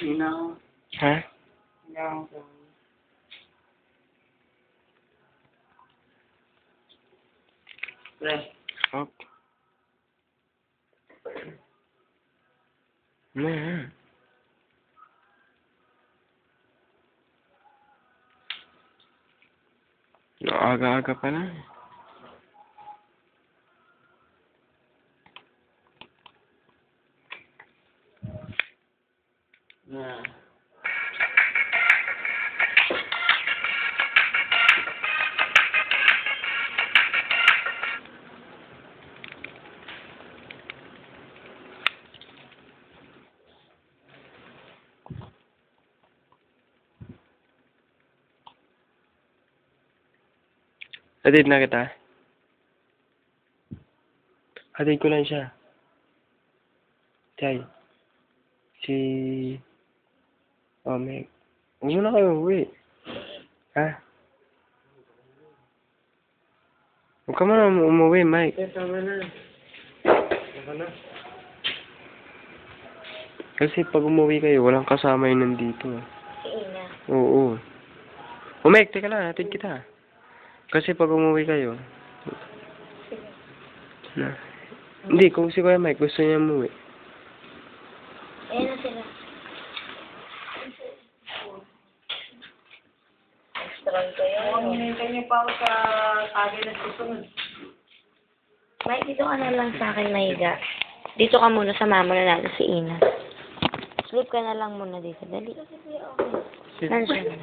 Ina. Ha? Ina. Pre. Hop. Na. Aga-aga pa na. Na. Hatid na kita. Hatid ko lang siya. Chay. Si... Oh, Meg. Huwag mo na kayo uwi. Ha? Huwag ka muna umuwi, Mike. Tama na. Tama na. Kasi pag umuwi kayo, walang kasama yun nandito. Si Ina. Oo. Oh, Meg, teka lang. Hatid kita. Kasi pag umuwi kayo... Na. Hindi, kung si Kuya Mike gusto niya umuwi. Ayan na sila. Extra kayo. Huwag hinintay niyo pa ako sa tagay na susunod. Mike, dito ka na lang sa akin, Maiga. Dito ka muna, sama mo na natin si Ina. Sleep ka na lang muna dito. Dali. Nandiyan.